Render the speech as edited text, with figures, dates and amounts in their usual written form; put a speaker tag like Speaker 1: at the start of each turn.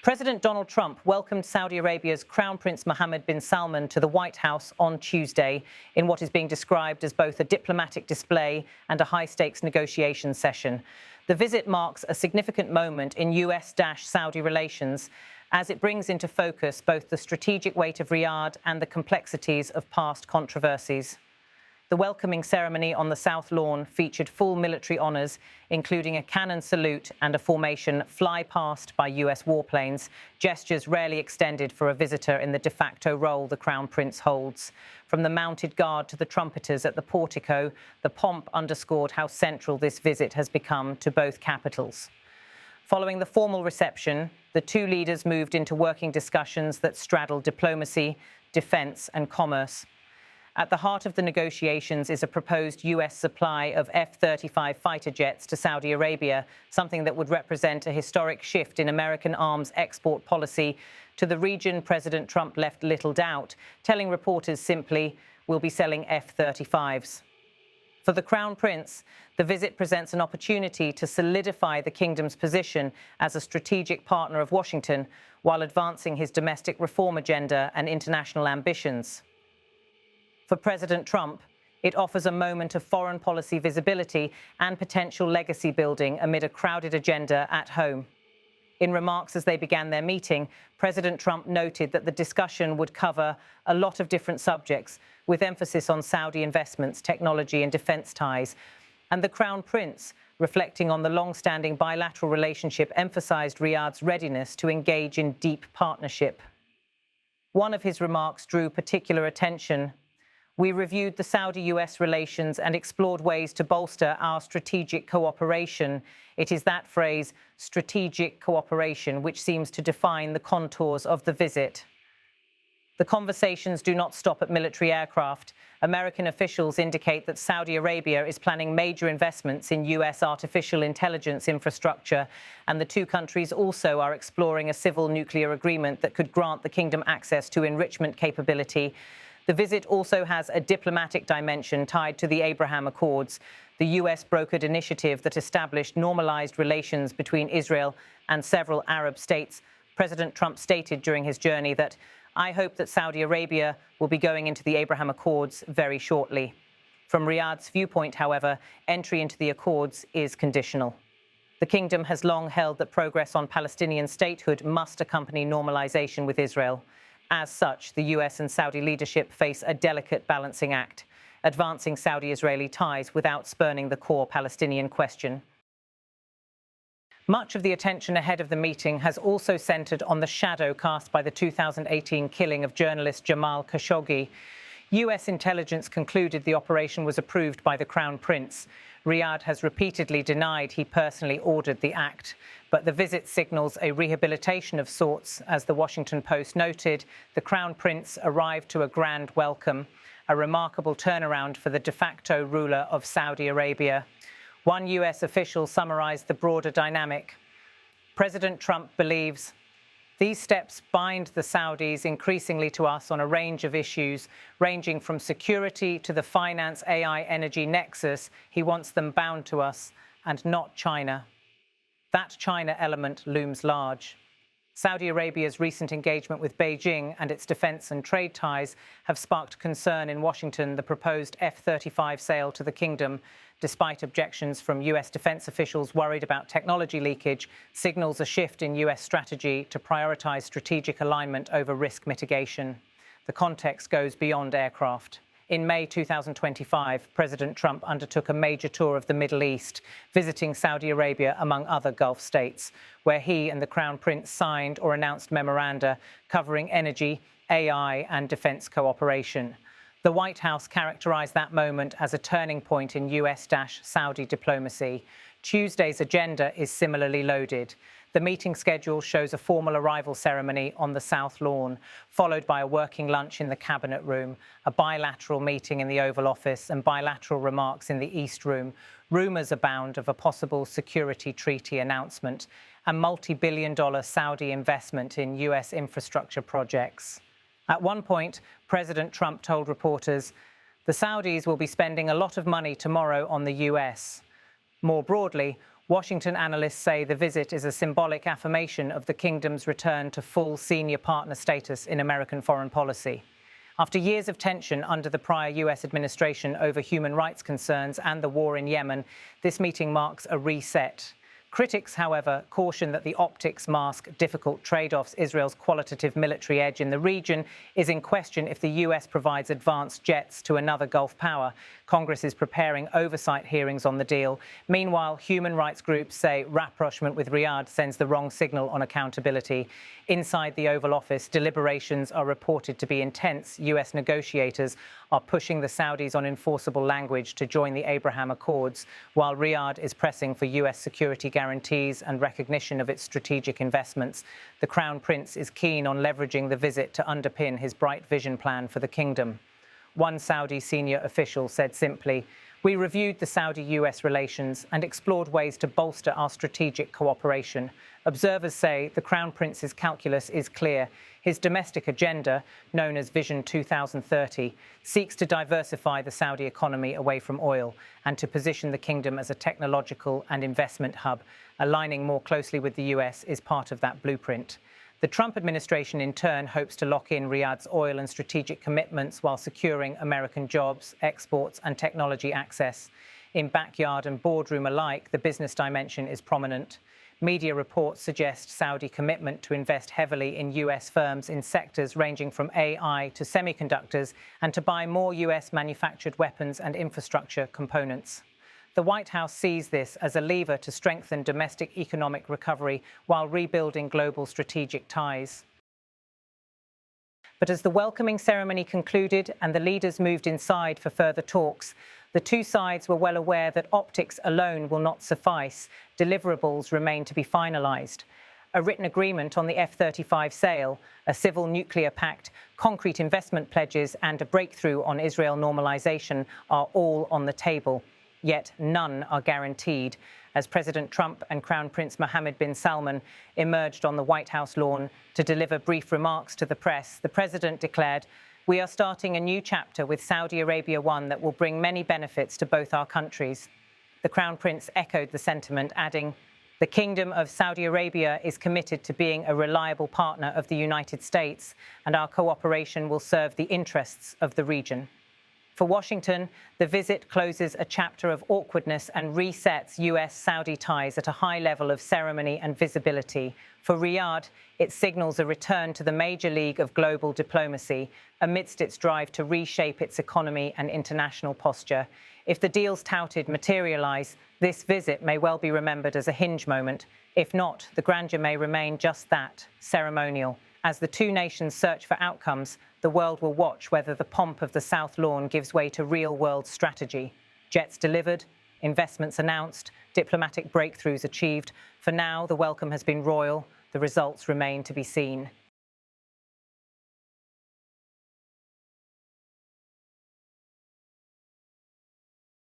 Speaker 1: President Donald Trump welcomed Saudi Arabia's Crown Prince Mohammed bin Salman to the White House on Tuesday in what is being described as both a diplomatic display and a high-stakes negotiation session. The visit marks a significant moment in U.S.-Saudi relations as it brings into focus both the strategic weight of Riyadh and the complexities of past controversies. The welcoming ceremony on the South Lawn featured full military honours, including a cannon salute and a formation fly past by US warplanes, gestures rarely extended for a visitor in the de facto role the Crown Prince holds. From the mounted guard to the trumpeters at the portico, the pomp underscored how central this visit has become to both capitals. Following the formal reception, the two leaders moved into working discussions that straddled diplomacy, defence and commerce. At the heart of the negotiations is a proposed US supply of F-35 fighter jets to Saudi Arabia, something that would represent a historic shift in American arms export policy. To the region, President Trump left little doubt, telling reporters simply, "We'll be selling F-35s." For the Crown Prince, the visit presents an opportunity to solidify the kingdom's position as a strategic partner of Washington while advancing his domestic reform agenda and international ambitions. For President Trump, it offers a moment of foreign policy visibility and potential legacy building amid a crowded agenda at home. In remarks as they began their meeting, President Trump noted that the discussion would cover a lot of different subjects, with emphasis on Saudi investments, technology and defence ties. And the Crown Prince, reflecting on the long-standing bilateral relationship, emphasised Riyadh's readiness to engage in deep partnership. One of his remarks drew particular attention. "We reviewed the Saudi-US relations and explored ways to bolster our strategic cooperation." It is that phrase, strategic cooperation, which seems to define the contours of the visit. The conversations do not stop at military aircraft. American officials indicate that Saudi Arabia is planning major investments in US artificial intelligence infrastructure, and the two countries also are exploring a civil nuclear agreement that could grant the kingdom access to enrichment capability. The visit also has a diplomatic dimension tied to the Abraham Accords, the US brokered initiative that established normalized relations between Israel and several Arab states. President Trump stated during his journey that, "I hope that Saudi Arabia will be going into the Abraham Accords very shortly." From Riyadh's viewpoint, however, entry into the Accords is conditional. The kingdom has long held that progress on Palestinian statehood must accompany normalization with Israel. As such, the US and Saudi leadership face a delicate balancing act, advancing Saudi-Israeli ties without spurning the core Palestinian question. Much of the attention ahead of the meeting has also centred on the shadow cast by the 2018 killing of journalist Jamal Khashoggi. US intelligence concluded the operation was approved by the Crown Prince. Riyadh has repeatedly denied he personally ordered the act, but the visit signals a rehabilitation of sorts. As the Washington Post noted, the Crown Prince arrived to a grand welcome, a remarkable turnaround for the de facto ruler of Saudi Arabia. One US official summarized the broader dynamic. President Trump believes, "These steps bind the Saudis increasingly to us on a range of issues, ranging from security to the finance AI energy nexus. He wants them bound to us, and not China." That China element looms large. Saudi Arabia's recent engagement with Beijing and its defence and trade ties have sparked concern in Washington. The proposed F-35 sale to the kingdom, despite objections from US defence officials worried about technology leakage, signals a shift in US strategy to prioritise strategic alignment over risk mitigation. The context goes beyond aircraft. In May 2025, President Trump undertook a major tour of the Middle East, visiting Saudi Arabia among other Gulf states, where he and the Crown Prince signed or announced memoranda covering energy, AI and defence cooperation. The White House characterised that moment as a turning point in US-Saudi diplomacy. Tuesday's agenda is similarly loaded. The meeting schedule shows a formal arrival ceremony on the South Lawn, followed by a working lunch in the Cabinet Room, a bilateral meeting in the Oval Office and bilateral remarks in the East Room. Rumours abound of a possible security treaty announcement and multi-billion-dollar Saudi investment in US infrastructure projects. At one point, President Trump told reporters, "The Saudis will be spending a lot of money tomorrow on the US." More broadly, Washington analysts say the visit is a symbolic affirmation of the kingdom's return to full senior partner status in American foreign policy. After years of tension under the prior U.S. administration over human rights concerns and the war in Yemen, this meeting marks a reset. Critics, however, caution that the optics mask difficult trade-offs. Israel's qualitative military edge in the region is in question if the U.S. provides advanced jets to another Gulf power. Congress is preparing oversight hearings on the deal. Meanwhile, human rights groups say rapprochement with Riyadh sends the wrong signal on accountability. Inside the Oval Office, deliberations are reported to be intense. U.S. negotiators are pushing the Saudis on enforceable language to join the Abraham Accords, while Riyadh is pressing for U.S. security guarantees and recognition of its strategic investments. The Crown Prince is keen on leveraging the visit to underpin his bright vision plan for the kingdom. One Saudi senior official said simply, "We reviewed the Saudi-US relations and explored ways to bolster our strategic cooperation. Observers say the Crown Prince's calculus is clear. His domestic agenda, known as Vision 2030, seeks to diversify the Saudi economy away from oil and to position the kingdom as a technological and investment hub. Aligning more closely with the US is part of that blueprint." The Trump administration, in turn, hopes to lock in Riyadh's oil and strategic commitments while securing American jobs, exports and technology access. In backyard and boardroom alike, the business dimension is prominent. Media reports suggest Saudi commitment to invest heavily in US firms in sectors ranging from AI to semiconductors and to buy more US manufactured weapons and infrastructure components. The White House sees this as a lever to strengthen domestic economic recovery while rebuilding global strategic ties. But as the welcoming ceremony concluded and the leaders moved inside for further talks, the two sides were well aware that optics alone will not suffice. Deliverables remain to be finalised. A written agreement on the F-35 sale, a civil nuclear pact, concrete investment pledges and a breakthrough on Israel normalization are all on the table. Yet none are guaranteed. As President Trump and Crown Prince Mohammed bin Salman emerged on the White House lawn to deliver brief remarks to the press, the president declared, "We are starting a new chapter with Saudi Arabia One that will bring many benefits to both our countries." The Crown Prince echoed the sentiment, adding, "The Kingdom of Saudi Arabia is committed to being a reliable partner of the United States, and our cooperation will serve the interests of the region." For Washington, the visit closes a chapter of awkwardness and resets US-Saudi ties at a high level of ceremony and visibility. For Riyadh, it signals a return to the major league of global diplomacy amidst its drive to reshape its economy and international posture. If the deals touted materialise, this visit may well be remembered as a hinge moment. If not, the grandeur may remain just that, ceremonial. As the two nations search for outcomes, the world will watch whether the pomp of the South Lawn gives way to real-world strategy. Jets delivered, investments announced, diplomatic breakthroughs achieved. For now, the welcome has been royal. The results remain to be seen.